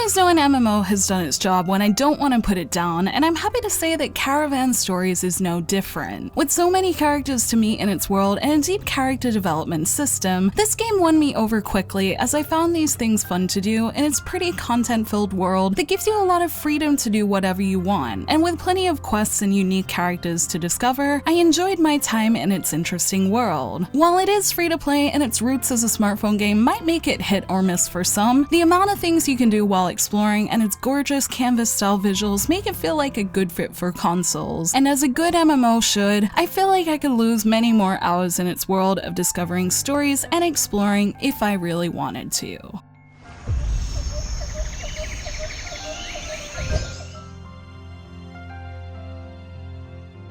always know an MMO has done its job when I don't want to put it down, and I'm happy to say that Caravan Stories is no different. With so many characters to meet in its world and a deep character development system, this game won me over quickly as I found these things fun to do in its pretty content-filled world that gives you a lot of freedom to do whatever you want, and with plenty of quests and unique characters to discover, I enjoyed my time in its interesting world. While it is free to play and its roots as a smartphone game might make it hit or miss for some, the amount of things you can do while exploring and its gorgeous canvas-style visuals make it feel like a good fit for consoles. And as a good MMO should, I feel like I could lose many more hours in its world of discovering stories and exploring if I really wanted to.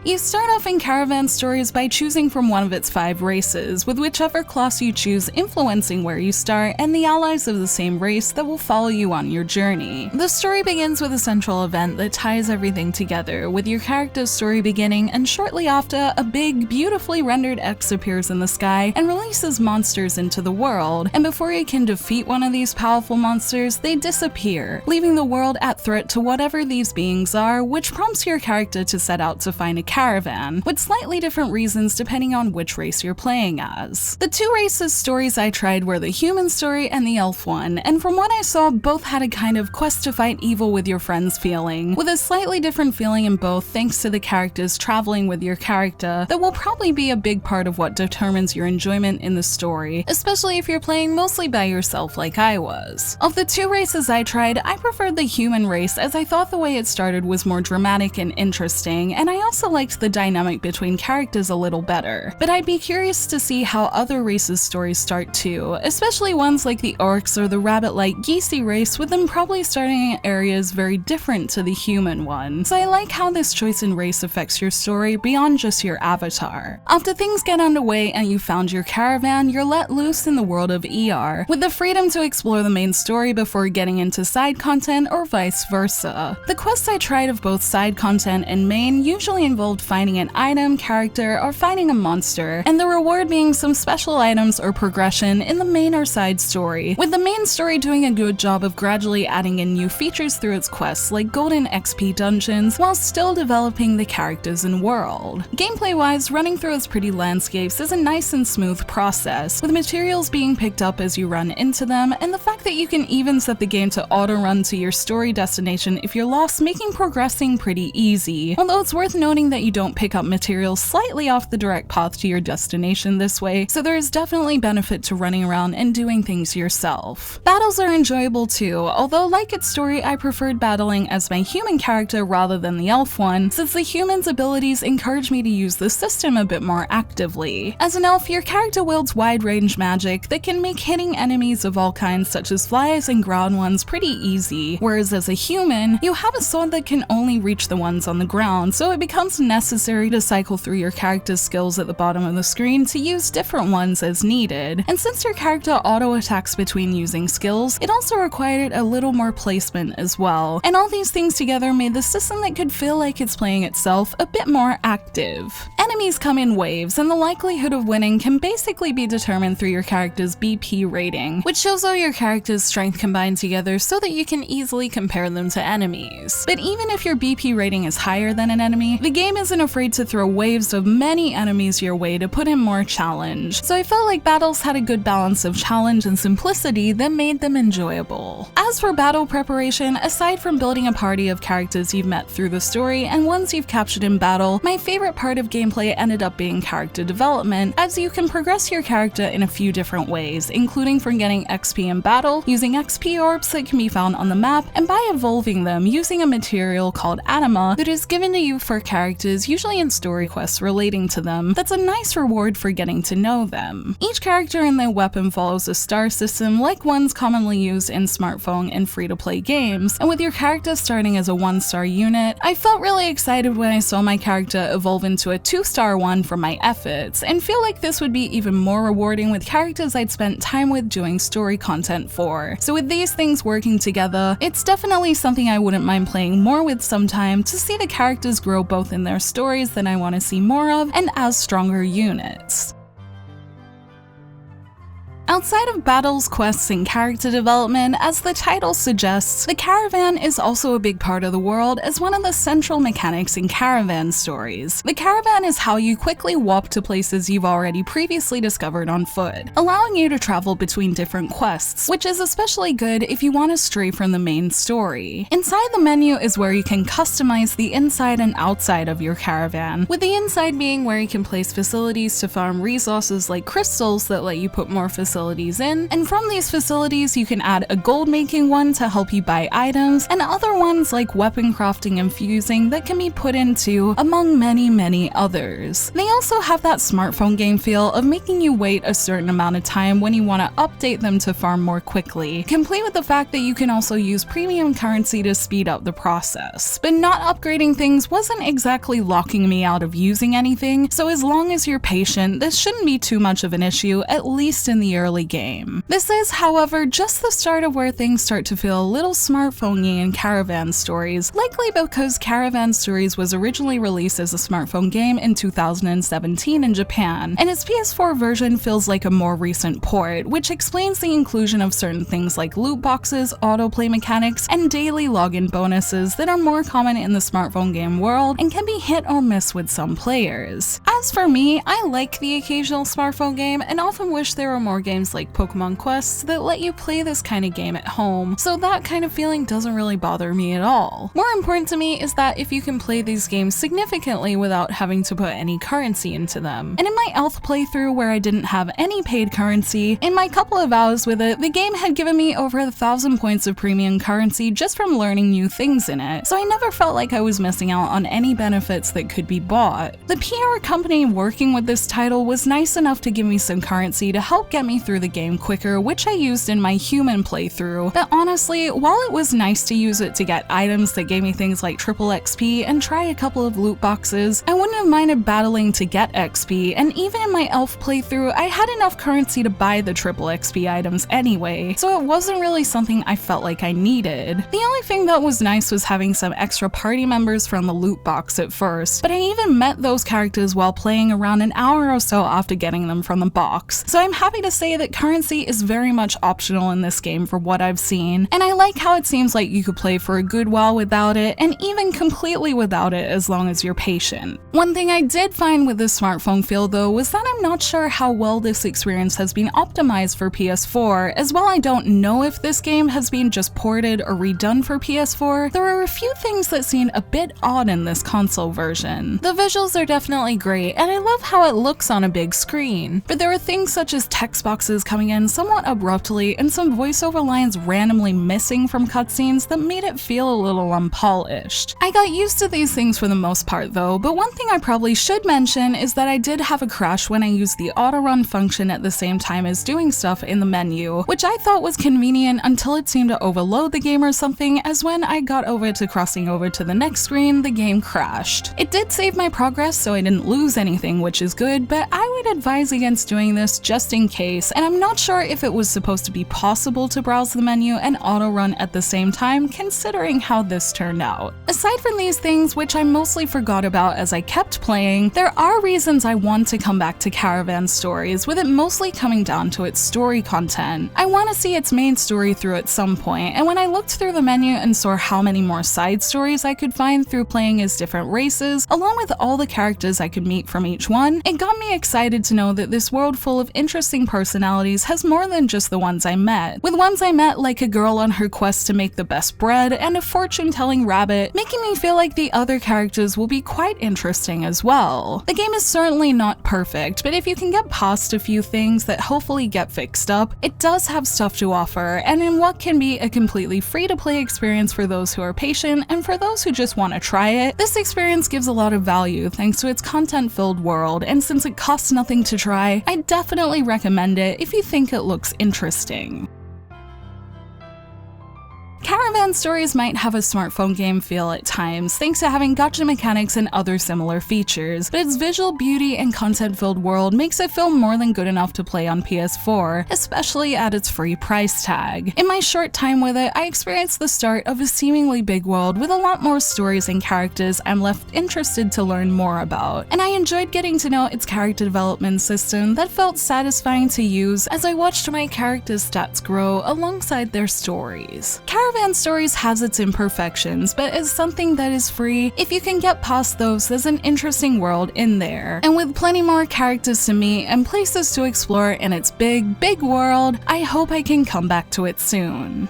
You start off in Caravan Stories by choosing from one of its 5 races, with whichever class you choose influencing where you start and the allies of the same race that will follow you on your journey. The story begins with a central event that ties everything together, with your character's story beginning, and shortly after, a big, beautifully rendered X appears in the sky and releases monsters into the world, and before you can defeat one of these powerful monsters, they disappear, leaving the world at threat to whatever these beings are, which prompts your character to set out to find a caravan, with slightly different reasons depending on which race you're playing as. The 2 races stories I tried were the human story and the elf one, and from what I saw, both had a kind of quest to fight evil with your friends feeling, with a slightly different feeling in both thanks to the characters traveling with your character that will probably be a big part of what determines your enjoyment in the story, especially if you're playing mostly by yourself like I was. Of the 2 races I tried, I preferred the human race as I thought the way it started was more dramatic and interesting, and I also liked the dynamic between characters a little better. But I'd be curious to see how other races' stories start too, especially ones like the orcs or the rabbit-like geesey race, with them probably starting in areas very different to the human one. So I like how this choice in race affects your story beyond just your avatar. After things get underway and you found your caravan, you're let loose in the world of ER, with the freedom to explore the main story before getting into side content or vice versa. The quests I tried of both side content and main usually involved finding an item, character, or fighting a monster, and the reward being some special items or progression in the main or side story, with the main story doing a good job of gradually adding in new features through its quests like golden XP dungeons while still developing the characters and world. Gameplay-wise, running through its pretty landscapes is a nice and smooth process, with materials being picked up as you run into them, and the fact that you can even set the game to auto-run to your story destination if you're lost, making progressing pretty easy, although it's worth noting that you don't pick up materials slightly off the direct path to your destination this way, so there is definitely benefit to running around and doing things yourself. Battles are enjoyable too, although like its story I preferred battling as my human character rather than the elf one, since the human's abilities encourage me to use the system a bit more actively. As an elf, your character wields wide-range magic that can make hitting enemies of all kinds such as flies and ground ones pretty easy, whereas as a human, you have a sword that can only reach the ones on the ground, so it becomes necessary to cycle through your character's skills at the bottom of the screen to use different ones as needed. And since your character auto-attacks between using skills, it also required a little more placement as well. And all these things together made the system that could feel like it's playing itself a bit more active. Enemies come in waves, and the likelihood of winning can basically be determined through your character's BP rating, which shows all your character's strength combined together so that you can easily compare them to enemies. But even if your BP rating is higher than an enemy, the game isn't afraid to throw waves of many enemies your way to put in more challenge, so I felt like battles had a good balance of challenge and simplicity that made them enjoyable. As for battle preparation, aside from building a party of characters you've met through the story and ones you've captured in battle, my favorite part of gameplay ended up being character development, as you can progress your character in a few different ways, including from getting XP in battle, using XP orbs that can be found on the map, and by evolving them using a material called anima that is given to you for characters usually in story quests relating to them. That's a nice reward for getting to know them. Each character and their weapon follows a star system like ones commonly used in smartphone and free-to-play games, and with your character starting as a 1-star unit, I felt really excited when I saw my character evolve into a 2-star one for my efforts, and feel like this would be even more rewarding with characters I'd spent time with doing story content for. So with these things working together, it's definitely something I wouldn't mind playing more with sometime to see the characters grow both in their stories that I want to see more of and as stronger units. Outside of battles, quests, and character development, as the title suggests, the caravan is also a big part of the world as one of the central mechanics in Caravan Stories. The caravan is how you quickly warp to places you've already previously discovered on foot, allowing you to travel between different quests, which is especially good if you want to stray from the main story. Inside the menu is where you can customize the inside and outside of your caravan, with the inside being where you can place facilities to farm resources like crystals that let you put more facilities in, and from these facilities you can add a gold making one to help you buy items, and other ones like weapon crafting and fusing that can be put into, among many others. They also have that smartphone game feel of making you wait a certain amount of time when you want to update them to farm more quickly, complete with the fact that you can also use premium currency to speed up the process. But not upgrading things wasn't exactly locking me out of using anything, so as long as you're patient, this shouldn't be too much of an issue, at least in the early game. This is, however, just the start of where things start to feel a little smartphone-y in Caravan Stories, likely because Caravan Stories was originally released as a smartphone game in 2017 in Japan, and its PS4 version feels like a more recent port, which explains the inclusion of certain things like loot boxes, autoplay mechanics, and daily login bonuses that are more common in the smartphone game world and can be hit or miss with some players. As for me, I like the occasional smartphone game and often wish there were more games like Pokemon Quests that let you play this kind of game at home, so that kind of feeling doesn't really bother me at all. More important to me is that if you can play these games significantly without having to put any currency into them. And in my Elf playthrough where I didn't have any paid currency, in my couple of hours with it, the game had given me over 1,000 points of premium currency just from learning new things in it, so I never felt like I was missing out on any benefits that could be bought. The PR company working with this title was nice enough to give me some currency to help get me through the game quicker, which I used in my human playthrough, but honestly, while it was nice to use it to get items that gave me things like triple XP and try a couple of loot boxes, I wouldn't have minded battling to get XP, and even in my Elf playthrough, I had enough currency to buy the triple XP items anyway, so it wasn't really something I felt like I needed. The only thing that was nice was having some extra party members from the loot box at first, but I even met those characters while playing around an hour or so after getting them from the box, so I'm happy to say that currency is very much optional in this game for what I've seen, and I like how it seems like you could play for a good while without it, and even completely without it as long as you're patient. One thing I did find with the smartphone feel though was that I'm not sure how well this experience has been optimized for PS4, as while I don't know if this game has been just ported or redone for PS4, there are a few things that seem a bit odd in this console version. The visuals are definitely great, and I love how it looks on a big screen, but there are things such as text boxes coming in somewhat abruptly and some voiceover lines randomly missing from cutscenes that made it feel a little unpolished. I got used to these things for the most part though, but one thing I probably should mention is that I did have a crash when I used the auto-run function at the same time as doing stuff in the menu, which I thought was convenient until it seemed to overload the game or something, as when I got over to crossing over to the next screen, the game crashed. It did save my progress so I didn't lose anything, which is good, but I would advise against doing this just in case, and I'm not sure if it was supposed to be possible to browse the menu and auto-run at the same time, considering how this turned out. Aside from these things, which I mostly forgot about as I kept playing, there are reasons I want to come back to Caravan Stories, with it mostly coming down to its story content. I want to see its main story through at some point, and when I looked through the menu and saw how many more side stories I could find through playing as different races, along with all the characters I could meet from each one, it got me excited to know that this world full of interesting personalities has more than just the ones I met, with ones I met like a girl on her quest to make the best bread and a fortune-telling rabbit, making me feel like the other characters will be quite interesting as well. The game is certainly not perfect, but if you can get past a few things that hopefully get fixed up, it does have stuff to offer, and in what can be a completely free-to-play experience for those who are patient and for those who just want to try it, this experience gives a lot of value thanks to its content-filled world, and since it costs nothing to try, I definitely recommend it if you think it looks interesting. Caravan Stories might have a smartphone game feel at times, thanks to having gacha mechanics and other similar features, but its visual beauty and content-filled world makes it feel more than good enough to play on PS4, especially at its free price tag. In my short time with it, I experienced the start of a seemingly big world with a lot more stories and characters I'm left interested to learn more about, and I enjoyed getting to know its character development system that felt satisfying to use as I watched my characters' stats grow alongside their stories. Caravan Stories has its imperfections, but as something that is free, if you can get past those, there's an interesting world in there. And with plenty more characters to meet and places to explore in its big, big world, I hope I can come back to it soon.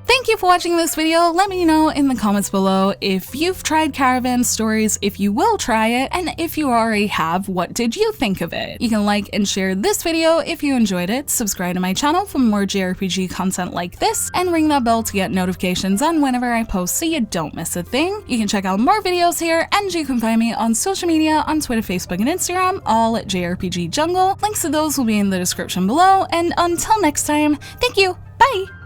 Thank you for watching this video. Let me know in the comments below if you've tried Caravan Stories, if you will try it, and if you already have, what did you think of it? You can like and share this video if you enjoyed it, subscribe to my channel for more JRPG content like this, and ring that bell to get notifications on whenever I post so you don't miss a thing. You can check out more videos here, and you can find me on social media on Twitter, Facebook, and Instagram, all at JRPG Jungle. Links to those will be in the description below, and until next time, thank you, bye!